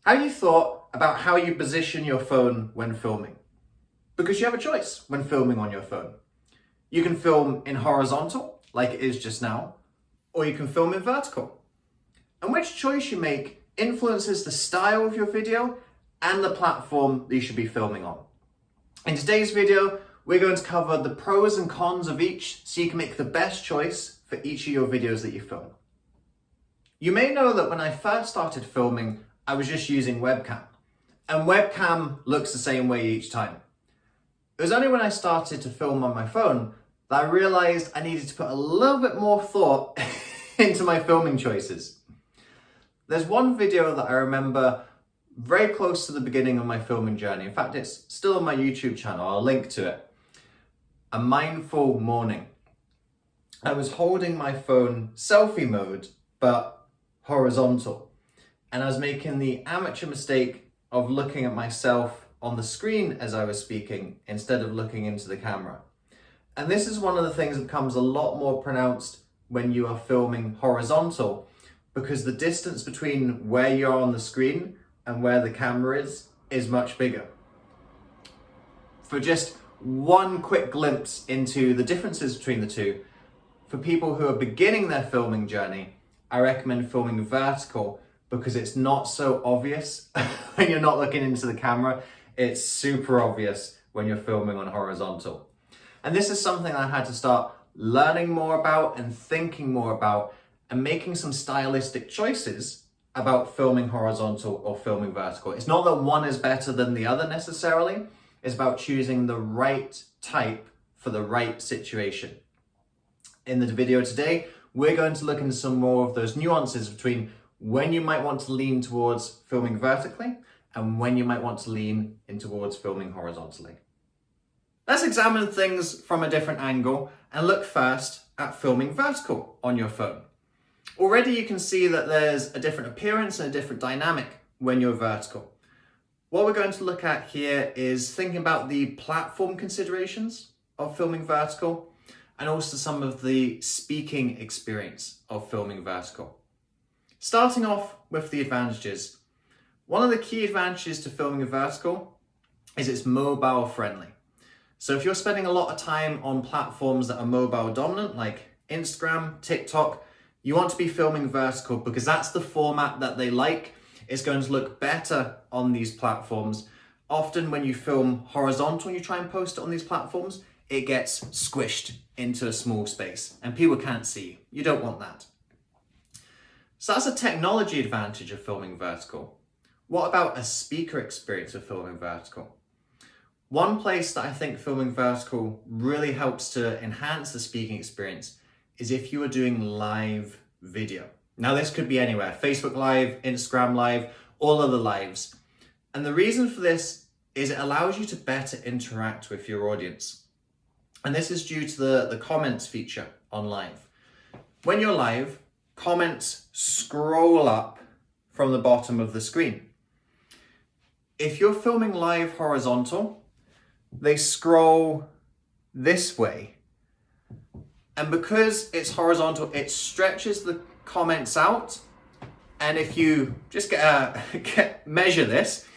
Have you thought about how you position your phone when filming? Because you have a choice when filming on your phone. You can film in horizontal, like it is just now, or you can film in vertical. And which choice you make influences the style of your video and the platform that you should be filming on. In today's video, we're going to cover the pros and cons of each so you can make the best choice for each of your videos that you film. You may know that when I first started filming, I was just using webcam. And webcam looks the same way each time. It was only when I started to film on my phone that I realized I needed to put a little bit more thought into my filming choices. There's one video that I remember very close to the beginning of my filming journey. In fact, it's still on my YouTube channel. I'll link to it. A mindful morning. I was holding my phone selfie mode, but horizontal. And I was making the amateur mistake of looking at myself on the screen as I was speaking instead of looking into the camera. And this is one of the things that becomes a lot more pronounced when you are filming horizontal, because the distance between where you're on the screen and where the camera is much bigger. For just one quick glimpse into the differences between the two, for people who are beginning their filming journey, I recommend filming vertical because it's not so obvious when you're not looking into the camera. It's super obvious when you're filming on horizontal. And this is something I had to start learning more about and thinking more about and making some stylistic choices about filming horizontal or filming vertical. It's not that one is better than the other necessarily. It's about choosing the right type for the right situation. In the video today, we're going to look into some more of those nuances between when you might want to lean towards filming vertically and when you might want to lean in towards filming horizontally. Let's examine things from a different angle and look first at filming vertical on your phone. Already you can see that there's a different appearance and a different dynamic when you're vertical. What we're going to look at here is thinking about the platform considerations of filming vertical and also some of the speaking experience of filming vertical. Starting off with the advantages. One of the key advantages to filming vertical is it's mobile friendly. So if you're spending a lot of time on platforms that are mobile dominant, like Instagram, TikTok, you want to be filming vertical because that's the format that they like. It's going to look better on these platforms. Often when you film horizontal and you try and post it on these platforms, it gets squished into a small space and people can't see you. You don't want that. So that's a technology advantage of filming vertical. What about a speaker experience of filming vertical? One place that I think filming vertical really helps to enhance the speaking experience is if you are doing live video. Now this could be anywhere, Facebook Live, Instagram Live, all other lives. And the reason for this is it allows you to better interact with your audience. And this is due to the comments feature on live. When you're live, comments scroll up from the bottom of the screen. If you're filming live horizontal, they scroll this way. And because it's horizontal, it stretches the comments out. And if you just measure this,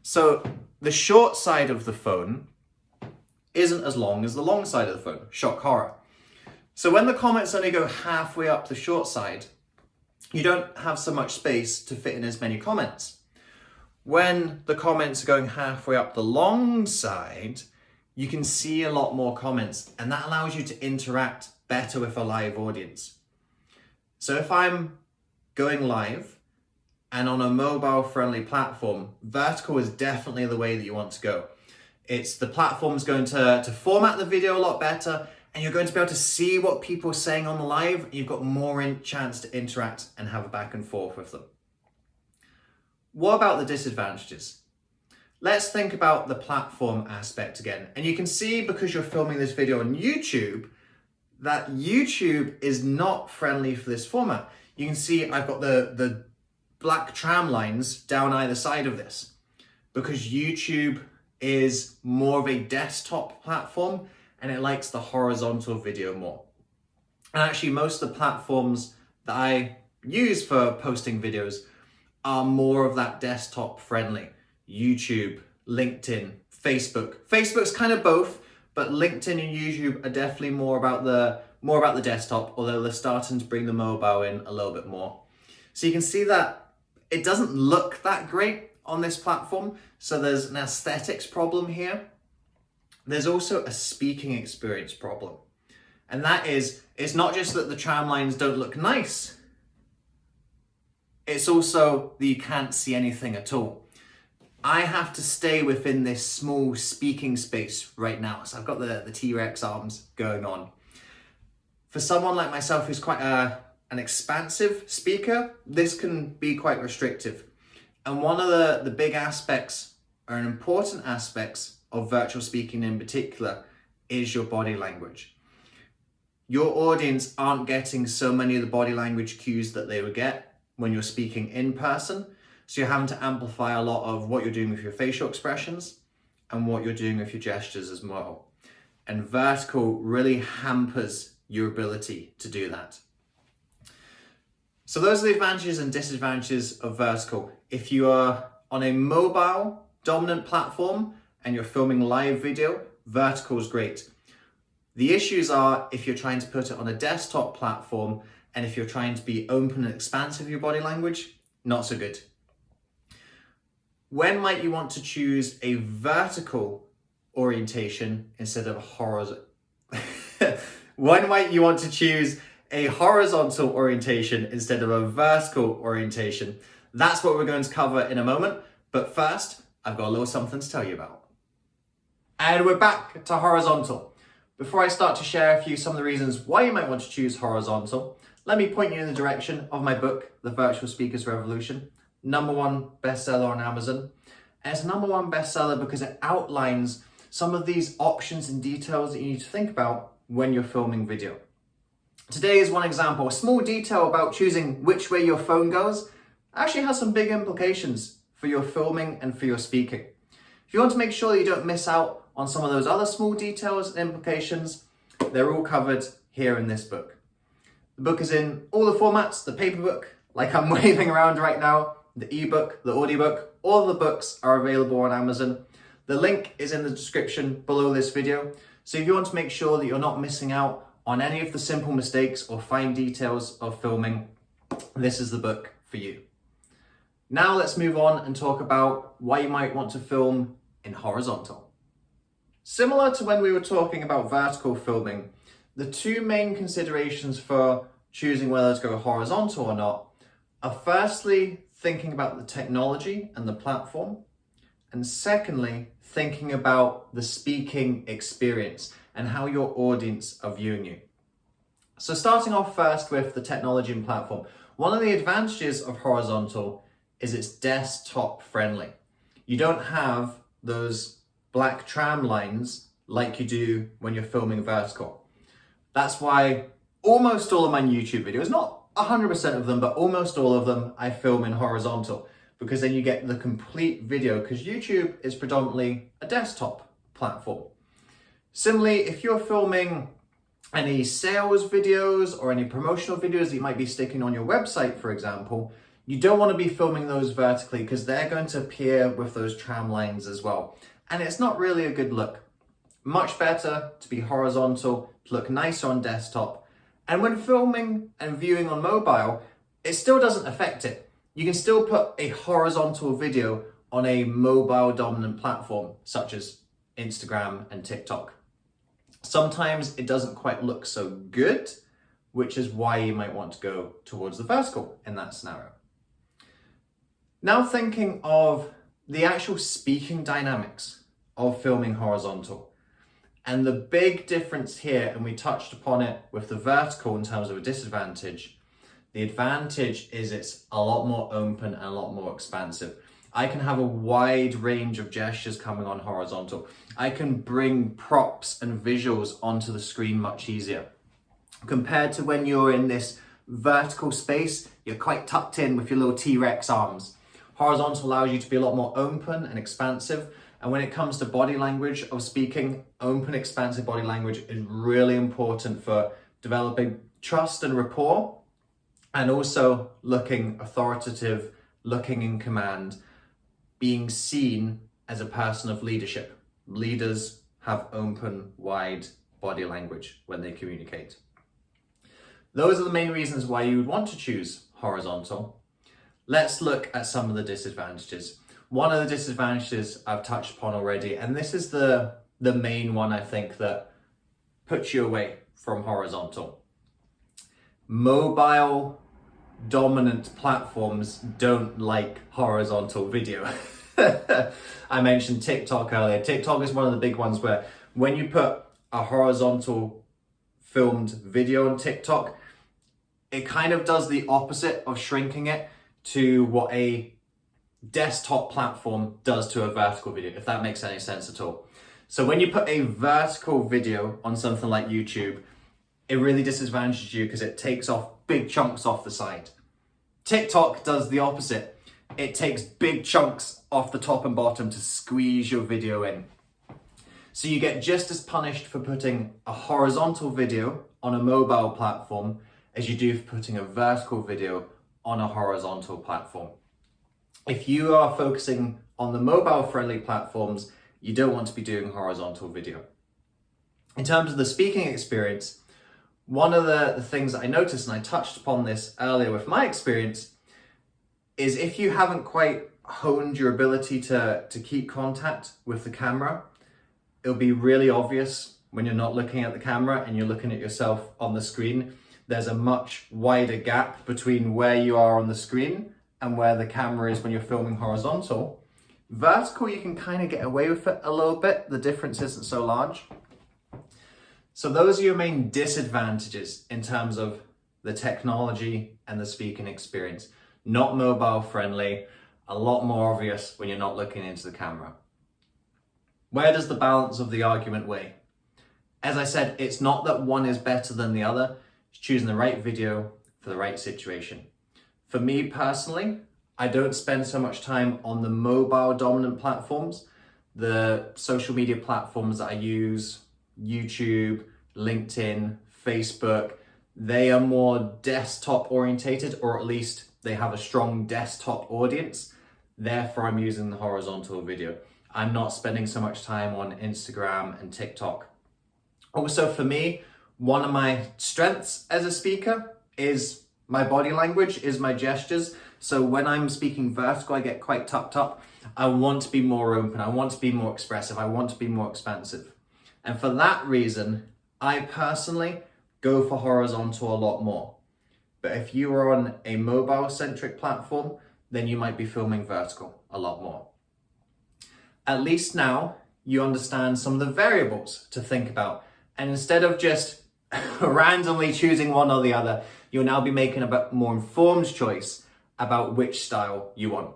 so the short side of the phone isn't as long as the long side of the phone. Shock horror. So when the comments only go halfway up the short side, you don't have so much space to fit in as many comments. When the comments are going halfway up the long side, you can see a lot more comments, and that allows you to interact better with a live audience. So if I'm going live and on a mobile friendly platform, vertical is definitely the way that you want to go. It's the platform's going to format the video a lot better, and you're going to be able to see what people are saying on the live. You've got more chance to interact and have a back and forth with them. What about the disadvantages? Let's think about the platform aspect again. And you can see, because you're filming this video on YouTube, that YouTube is not friendly for this format. You can see I've got the black tram lines down either side of this because YouTube is more of a desktop platform and it likes the horizontal video more. And actually most of the platforms that I use for posting videos are more of that desktop friendly. YouTube, LinkedIn, Facebook. Facebook's kind of both, but LinkedIn and YouTube are definitely more about the desktop, although they're starting to bring the mobile in a little bit more. So you can see that it doesn't look that great on this platform. So there's an aesthetics problem here. There's also a speaking experience problem. And that is, it's not just that the tram lines don't look nice. It's also that you can't see anything at all. I have to stay within this small speaking space right now. So I've got the T-Rex arms going on. For someone like myself who's quite an expansive speaker, this can be quite restrictive. And one of the big aspects, or an important aspects of virtual speaking in particular, is your body language. Your audience aren't getting so many of the body language cues that they would get when you're speaking in person. So you're having to amplify a lot of what you're doing with your facial expressions and what you're doing with your gestures as well. And vertical really hampers your ability to do that. So those are the advantages and disadvantages of vertical. If you are on a mobile dominant platform and you're filming live video, vertical is great. The issues are if you're trying to put it on a desktop platform and if you're trying to be open and expansive with your body language, not so good. When might you want to choose a vertical orientation instead of a horizontal? When might you want to choose a horizontal orientation instead of a vertical orientation? That's what we're going to cover in a moment. But first, I've got a little something to tell you about. And we're back to horizontal. Before I start to share some of the reasons why you might want to choose horizontal, let me point you in the direction of my book, The Virtual Speaker's Revolution, #1 bestseller on Amazon. And it's a #1 bestseller because it outlines some of these options and details that you need to think about when you're filming video. Today is one example. A small detail about choosing which way your phone goes actually has some big implications for your filming and for your speaking. If you want to make sure that you don't miss out on some of those other small details and implications, they're all covered here in this book. The book is in all the formats, the paper book, like I'm waving around right now, the ebook, the audiobook, all the books are available on Amazon. The link is in the description below this video. So if you want to make sure that you're not missing out on any of the simple mistakes or fine details of filming, this is the book for you. Now let's move on and talk about why you might want to film in horizontal. Similar to when we were talking about vertical filming, the two main considerations for choosing whether to go horizontal or not are firstly, thinking about the technology and the platform, and secondly, thinking about the speaking experience and how your audience are viewing you. So starting off first with the technology and platform, one of the advantages of horizontal is it's desktop friendly. You don't have those black tram lines like you do when you're filming vertical. That's why almost all of my YouTube videos, not 100% of them, but almost all of them, I film in horizontal, because then you get the complete video, because YouTube is predominantly a desktop platform. Similarly, if you're filming any sales videos or any promotional videos that you might be sticking on your website, for example, you don't want to be filming those vertically because they're going to appear with those tram lines as well. And it's not really a good look. Much better to be horizontal, to look nicer on desktop. And when filming and viewing on mobile, it still doesn't affect it. You can still put a horizontal video on a mobile dominant platform, such as Instagram and TikTok. Sometimes it doesn't quite look so good, which is why you might want to go towards the vertical in that scenario. Now thinking of the actual speaking dynamics of filming horizontal. And the big difference here, and we touched upon it with the vertical in terms of a disadvantage, the advantage is it's a lot more open and a lot more expansive. I can have a wide range of gestures coming on horizontal. I can bring props and visuals onto the screen much easier. Compared to when you're in this vertical space, you're quite tucked in with your little T-Rex arms. Horizontal allows you to be a lot more open and expansive. And when it comes to body language of speaking, open, expansive body language is really important for developing trust and rapport, and also looking authoritative looking in command, being seen as a person of leadership. Leaders have open, wide body language when they communicate. Those are the main reasons why you would want to choose horizontal. Let's look at some of the disadvantages. One of the disadvantages I've touched upon already, and this is the main one I think that puts you away from horizontal. Mobile dominant platforms don't like horizontal video. I mentioned TikTok earlier. TikTok is one of the big ones where when you put a horizontal filmed video on TikTok, it kind of does the opposite of shrinking it to what a desktop platform does to a vertical video, if that makes any sense at all. So when you put a vertical video on something like YouTube, it really disadvantages you because it takes off big chunks off the side. TikTok does the opposite. It takes big chunks off the top and bottom to squeeze your video in. So you get just as punished for putting a horizontal video on a mobile platform as you do for putting a vertical video on a horizontal platform. If you are focusing on the mobile friendly platforms, you don't want to be doing horizontal video. In terms of the speaking experience, one of the things that I noticed, and I touched upon this earlier with my experience, is if you haven't quite honed your ability to keep contact with the camera, it'll be really obvious when you're not looking at the camera and you're looking at yourself on the screen. There's a much wider gap between where you are on the screen and where the camera is when you're filming horizontal. Vertical, you can kind of get away with it a little bit. The difference isn't so large. So those are your main disadvantages in terms of the technology and the speaking experience. Not mobile friendly, a lot more obvious when you're not looking into the camera. Where does the balance of the argument weigh? As I said, it's not that one is better than the other. It's choosing the right video for the right situation. For me personally, I don't spend so much time on the mobile dominant platforms. The social media platforms that I use, YouTube, LinkedIn, Facebook, they are more desktop orientated, or at least they have a strong desktop audience. Therefore, I'm using the horizontal video. I'm not spending so much time on Instagram and TikTok. Also, for me, one of my strengths as a speaker is my body language, is my gestures. So when I'm speaking vertical, I get quite tucked up. I want to be more open. I want to be more expressive. I want to be more expansive. And for that reason, I personally go for horizontal a lot more. But if you are on a mobile-centric platform, then you might be filming vertical a lot more. At least now you understand some of the variables to think about. And instead of just randomly choosing one or the other, you'll now be making a bit more informed choice about which style you want.